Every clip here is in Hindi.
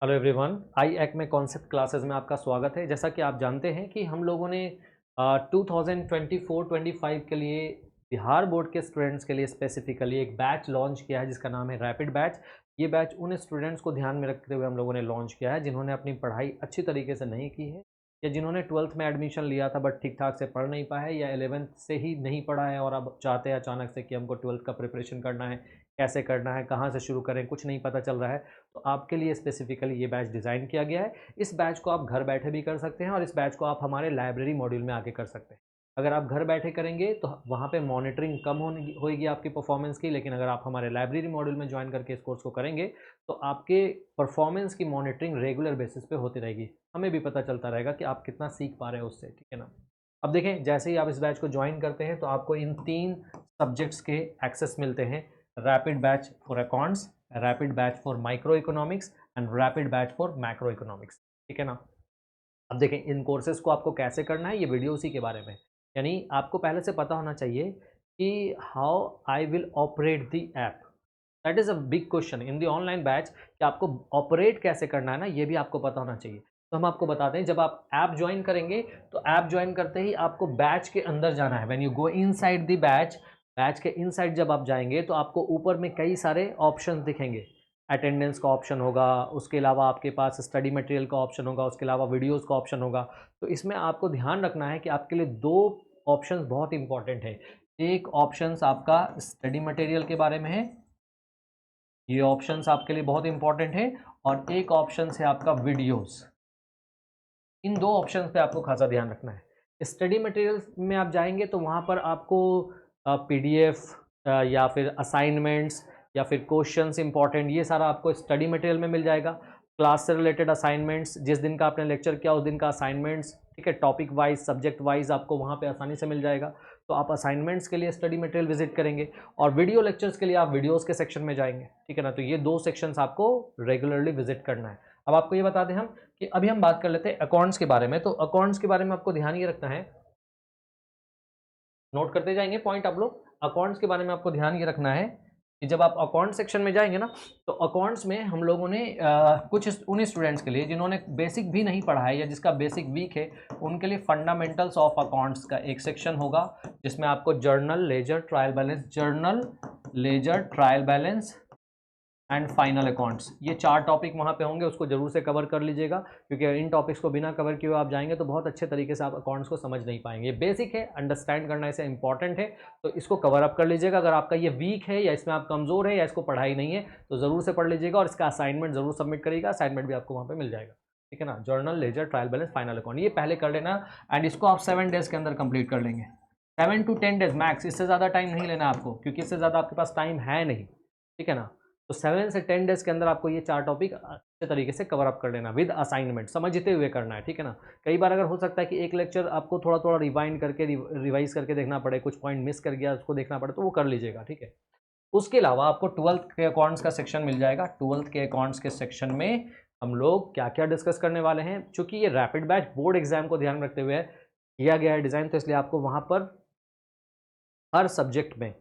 हेलो एवरीवन, आई एक्ट में कॉन्सेप्ट क्लासेस में आपका स्वागत है। जैसा कि आप जानते हैं कि हम लोगों ने 2024-25 के लिए बिहार बोर्ड के स्टूडेंट्स के लिए स्पेसिफिकली एक बैच लॉन्च किया है जिसका नाम है रैपिड बैच। ये बैच उन स्टूडेंट्स को ध्यान में रखते हुए हम लोगों ने लॉन्च किया है जिन्होंने अपनी पढ़ाई अच्छी तरीके से नहीं की है या जिन्होंने ट्वेल्थ में एडमिशन लिया था बट ठीक ठाक से पढ़ नहीं पाए या 11th से ही नहीं पढ़ा है और अब चाहते हैं अचानक से कि हमको ट्वेल्थ का प्रिपरेशन करना है, कैसे करना है, कहाँ से शुरू करें, कुछ नहीं पता चल रहा है। तो आपके लिए स्पेसिफिकली ये बैच डिज़ाइन किया गया है। इस बैच को आप घर बैठे भी कर सकते हैं और इस बैच को आप हमारे लाइब्रेरी मॉड्यूल में आके कर सकते हैं। अगर आप घर बैठे करेंगे तो वहाँ पे मॉनिटरिंग कम होगी आपकी परफॉर्मेंस की, लेकिन अगर आप हमारे लाइब्रेरी मॉड्यूल में ज्वाइन करके इस कोर्स को करेंगे तो आपके परफॉर्मेंस की मॉनिटरिंग रेगुलर बेसिस पे होती रहेगी। हमें भी पता चलता रहेगा कि आप कितना सीख पा रहे हो उससे, ठीक है ना। अब देखें, जैसे ही आप इस बैच को ज्वाइन करते हैं तो आपको इन 3 सब्जेक्ट्स के एक्सेस मिलते हैं। Rapid batch for accounts, rapid batch for micro economics and rapid batch for macro economics, ठीक है ना। अब देखें, इन कोर्सेज को आपको कैसे करना है, ये वीडियो उसी के बारे में। यानी आपको पहले से पता होना चाहिए कि how I will operate the app. That is a big question in the online batch कि आपको ऑपरेट कैसे करना है ना, ये भी आपको पता होना चाहिए। तो हम आपको बताते हैं, जब आप ऐप ज्वाइन करेंगे तो ऐप ज्वाइन करते ही आपको बैच के अंदर जाना है। When you go inside the batch, batch के इनसाइड जब आप जाएंगे तो आपको ऊपर में कई सारे ऑप्शंस दिखेंगे। अटेंडेंस का ऑप्शन होगा, उसके अलावा आपके पास स्टडी मटेरियल का ऑप्शन होगा, उसके अलावा वीडियोस का ऑप्शन होगा। तो इसमें आपको ध्यान रखना है कि आपके लिए 2 ऑप्शंस बहुत इंपॉर्टेंट है। एक ऑप्शंस आपका स्टडी मटेरियल के बारे में है, ये ऑप्शंस आपके लिए बहुत इंपॉर्टेंट है, और एक ऑप्शन है आपका वीडियोस। इन 2 ऑप्शंस पे आपको खासा ध्यान रखना है। स्टडी मटेरियल में आप जाएंगे तो वहाँ पर आपको पीडीएफ या फिर असाइनमेंट्स या फिर क्वेश्चंस इंपॉर्टेंट, ये सारा आपको स्टडी मटेरियल में मिल जाएगा। क्लास से रिलेटेड असाइनमेंट्स, जिस दिन का आपने लेक्चर किया उस दिन का असाइनमेंट्स, ठीक है, टॉपिक वाइज सब्जेक्ट वाइज आपको वहाँ पे आसानी से मिल जाएगा। तो आप असाइनमेंट्स के लिए स्टडी मटेरियल विजिट करेंगे और वीडियो लेक्चर्स के लिए आप वीडियोज़ के सेक्शन में जाएंगे, ठीक है ना। तो ये 2 सेक्शंस आपको रेगुलरली विजिट करना है। अब आपको ये बता दें हम कि अभी हम बात कर लेते हैं अकाउंट्स के बारे में। तो अकाउंट्स के बारे में आपको ध्यान ये रखना है, नोट करते जाएंगे पॉइंट आप लोग। अकाउंट्स के बारे में आपको ध्यान ये रखना है कि जब आप अकाउंट सेक्शन में जाएंगे ना, तो अकाउंट्स में हम लोगों ने कुछ उन स्टूडेंट्स के लिए जिन्होंने बेसिक भी नहीं पढ़ा है या जिसका बेसिक वीक है, उनके लिए फंडामेंटल्स ऑफ अकाउंट्स का एक सेक्शन होगा जिसमें आपको journal, ledger, trial balance, journal, ledger, trial balance and final accounts, ये 4 टॉपिक वहाँ पे होंगे। उसको जरूर से कवर कर लीजिएगा, क्योंकि इन टॉपिक्स को बिना कवर किए आप जाएंगे तो बहुत अच्छे तरीके से आप अकाउंट्स को समझ नहीं पाएंगे। बेसिक है, अंडरस्टैंड करना इसे इंपॉर्टेंट है, तो इसको कवर अप कर लीजिएगा। अगर आपका ये वीक है या इसमें आप कमज़ोर है या इसको पढ़ाई नहीं है तो ज़रूर से पढ़ लीजिएगा और इसका असाइनमेंट जरूर सबमिट करिएगा। असाइनमेंट भी आपको वहाँ पर मिल जाएगा, ठीक है ना। Journal, ledger, trial balance, final account, ये पहले कर लेना एंड इसको आप 7 डेज़ के अंदर कंप्लीट कर लेंगे। 7 to 10 डेज मैक्स, इससे ज़्यादा टाइम नहीं लेना आपको, क्योंकि इससे ज़्यादा आपके पास टाइम है नहीं, ठीक है ना। तो 7 से 10 डेज के अंदर आपको ये 4 टॉपिक अच्छे तरीके से कवर अप कर लेना विद असाइनमेंट, समझते हुए करना है, ठीक है ना। कई बार अगर हो सकता है कि एक लेक्चर आपको थोड़ा थोड़ा रिवाइंड करके रिवाइज करके देखना पड़े, कुछ पॉइंट मिस कर गया उसको देखना पड़े, तो वो कर लीजिएगा, ठीक है। उसके अलावा आपको 12th के अकाउंट्स का सेक्शन मिल जाएगा। 12th के अकाउंट्स के सेक्शन में हम लोग क्या क्या डिस्कस करने वाले हैं। चूंकि ये रैपिड बैच बोर्ड एग्जाम को ध्यान रखते हुए किया गया है डिज़ाइन, तो इसलिए आपको वहाँ पर हर सब्जेक्ट में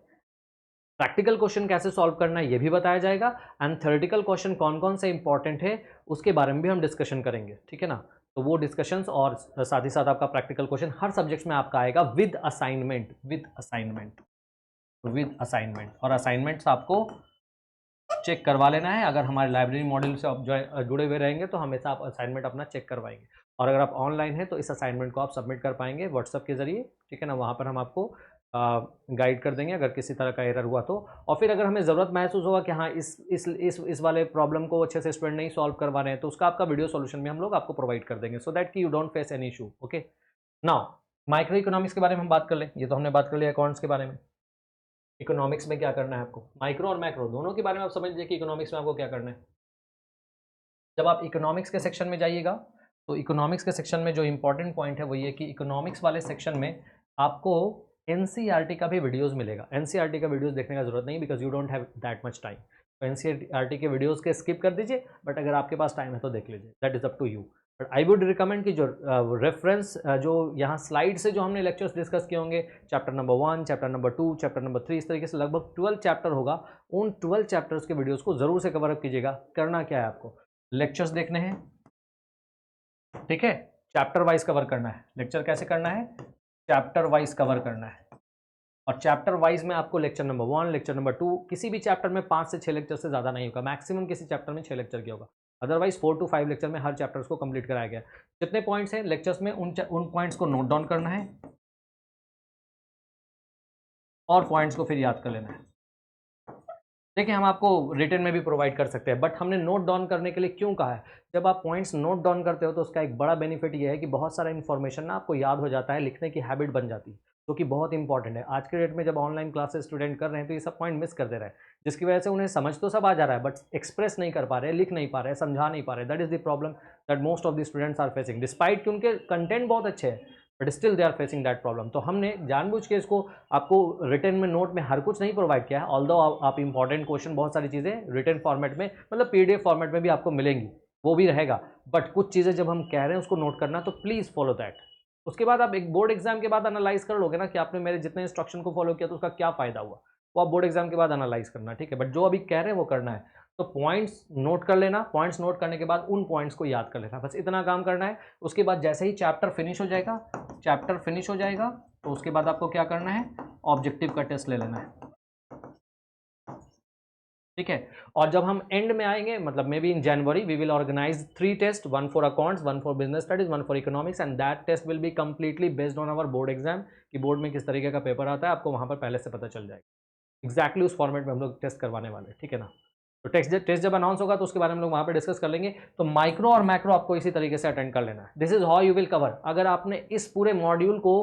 प्रैक्टिकल क्वेश्चन कैसे सॉल्व करना है ये भी बताया जाएगा एंड थ्योरेटिकल क्वेश्चन कौन कौन से इंपॉर्टेंट है उसके बारे में भी हम डिस्कशन करेंगे, ठीक है ना। तो वो डिस्कशंस और साथ ही साथ आपका प्रैक्टिकल क्वेश्चन हर सब्जेक्ट्स में आपका आएगा विद असाइनमेंट, विद असाइनमेंट और असाइनमेंट्स आपको चेक करवा लेना है। अगर हमारे लाइब्रेरी मॉड्यूल से आप जुड़े हुए रहेंगे तो हमेशा आप असाइनमेंट अपना चेक करवाएंगे, और अगर आप ऑनलाइन हैं तो इस असाइनमेंट को आप सबमिट कर पाएंगे व्हाट्सअप के जरिए, ठीक है ना। वहाँ पर हम आपको गाइड कर देंगे अगर किसी तरह का एरर हुआ तो। और फिर अगर हमें ज़रूरत महसूस होगा कि हाँ इस वाले प्रॉब्लम को अच्छे से स्टूडेंट नहीं सॉल्व करवा रहे हैं, तो उसका आपका वीडियो सॉल्यूशन भी हम लोग आपको प्रोवाइड कर देंगे, सो दैट कि you don't face any issue. Okay, now micro economics के बारे में हम बात कर लें। ये तो हमने बात कर लिया अकाउंट्स के बारे में। इकोनॉमिक्स में क्या करना है आपको, माइक्रो और मैक्रो दोनों के बारे में आप समझ लीजिए कि इकोनॉमिक्स में आपको क्या करना है। जब आप इकोनॉमिक्स के सेक्शन में जाइएगा तो इकोनॉमिक्स के सेक्शन में जो इंपॉर्टेंट पॉइंट है वो ये कि इकोनॉमिक्स वाले सेक्शन में आपको एनसीईआरटी का भी वीडियोस मिलेगा। एनसीईआरटी का वीडियोस देखने का जरूरत नहीं, because you don't have that much time. तो एनसीईआरटी के वीडियोस के स्किप कर दीजिए, बट अगर आपके पास टाइम है तो देख लीजिए, that is up to you. But I would recommend कि जो रेफरेंस जो यहाँ स्लाइड से जो हमने लेक्चर्स डिस्कस किए होंगे, chapter number 1, chapter number 2, chapter number 3, इस तरीके से लगभग 12 चैप्टर होगा। उन 12 चैप्टर्स के वीडियोज़ को ज़रूर से कवर अप कीजिएगा। करना क्या है आपको, लेक्चर्स देखने हैं, ठीक है, चैप्टर वाइज कवर करना है। लेक्चर कैसे करना है, चैप्टर वाइज कवर करना है। और चैप्टर वाइज में आपको लेक्चर नंबर 1, लेक्चर नंबर 2, किसी भी चैप्टर में 5 से 6 लेक्चर से ज़्यादा नहीं होगा, मैक्सिमम किसी चैप्टर में 6 लेक्चर की होगा, अदरवाइज 4 to 5 लेक्चर में हर चैप्टर्स को कंप्लीट कराया गया। जितने पॉइंट्स हैं लेक्चर्स में, उन पॉइंट्स को नोट डाउन करना है और पॉइंट्स को फिर याद कर लेना है। देखिए, हम आपको रिटन में भी प्रोवाइड कर सकते हैं, बट हमने नोट डाउन करने के लिए क्यों कहा है? जब आप पॉइंट्स नोट डाउन करते हो तो उसका एक बड़ा बेनिफिट ये है कि बहुत सारा इन्फॉर्मेशन ना आपको याद हो जाता है, लिखने की हैबिट बन जाती है, जो कि बहुत इंपॉर्टेंट है। आज के डेट में जब ऑनलाइन क्लासेस स्टूडेंट कर रहे हैं तो ये सब पॉइंट मिस कर दे रहे हैं, जिसकी वजह से उन्हें समझ तो सब आ जा रहा है बट एक्सप्रेस नहीं कर पा रहे, लिख नहीं पा रहे, समझा नहीं पा रहे। That is the problem that most of the students are facing, despite कि उनके कंटेंट बहुत अच्छे हैं, but still they are facing that problem. तो हमने जानबूझ के इसको आपको रिटन में, नोट में हर कुछ नहीं प्रोवाइड किया है, ऑल्दो आप इंपॉर्टेंट क्वेश्चन, बहुत सारी चीज़ें रिटन फॉर्मेट में, मतलब पीडीएफ फॉर्मेट में भी आपको मिलेंगी, वो भी रहेगा, बट कुछ चीज़ें जब हम कह रहे हैं उसको नोट करना, तो प्लीज़ फॉलो दैट। उसके बाद आप एक बोर्ड एग्जाम के बाद एनालाइज कर लोगे ना कि आपने मेरे जितने इंस्ट्रक्शन को फॉलो किया तो उसका क्या फायदा हुआ, वो आप बोर्ड एग्जाम के बाद एनालाइज करना, ठीक है। बट जो अभी कह रहे हैं वो करना है। तो पॉइंट्स नोट कर लेना, पॉइंट्स नोट करने के बाद उन पॉइंट्स को याद कर लेना, बस इतना काम करना है। उसके बाद जैसे ही चैप्टर फिनिश हो जाएगा, तो उसके बाद आपको क्या करना है, ऑब्जेक्टिव का टेस्ट ले लेना है, ठीक है। और जब हम एंड में आएंगे, मतलब maybe in January, we will organise 3 test, 1 for accounts, 1 for business studies, 1 for economics, and that test will be completely based on our board exam, कि बोर्ड में किस तरीके का पेपर आता है आपको वहां पर पहले से पता चल जाएगा। एग्जैक्टली उस फॉर्मेट में हम लोग टेस्ट करवाने वाले हैं, ठीक है ना। तो टेस्ट जब अनाउंस होगा तो उसके बारे में हम लोग वहाँ पे डिस्कस कर लेंगे। तो माइक्रो और मैक्रो आपको इसी तरीके से अटेंड कर लेना है। This is how you will cover. अगर आपने इस पूरे मॉड्यूल को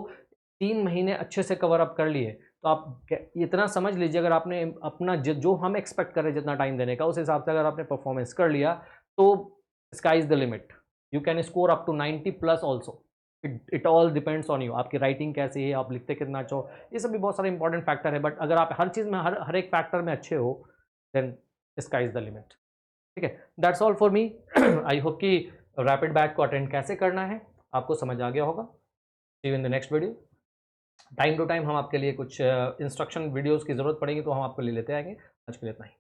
3 महीने अच्छे से कवर अप कर लिए तो आप इतना समझ लीजिए, अगर आपने अपना जो हम एक्सपेक्ट करें जितना टाइम देने का, उस हिसाब से अगर आपने परफॉर्मेंस कर लिया तो sky is the limit. You can score up to 90 plus also. It all depends on you, आपकी राइटिंग कैसी है, आप लिखते कितना अच्छे हो, ये सब भी बहुत सारे इंपॉर्टेंट फैक्टर है। बट अगर आप हर चीज़ में, हर एक फैक्टर में अच्छे हो, then sky is the limit, ठीक है। That's all for me. I hope कि रैपिड बैच को अटेंड कैसे करना है आपको समझ आ गया होगा। See you in the next video. Time to time हम आपके लिए कुछ इंस्ट्रक्शन वीडियोस की ज़रूरत पड़ेगी तो हम आपको ले लेते आएंगे। आज के लिए इतना ही।